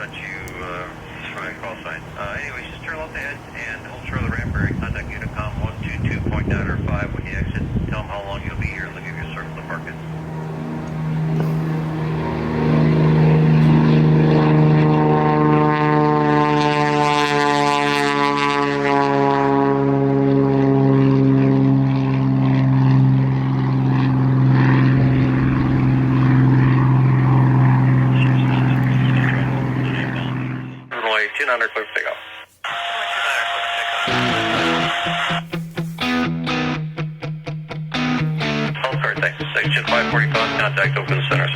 thought you just trying to call sign. Anyways, just turn left ahead and hold short of the ramp area. Contact Unicom 122.9 or 5 when you exit. Tell them how long you'll be here and they'll give you a circle to park it. Runway 29 clear for takeoff. All clear, thanks. Section 545, contact open center.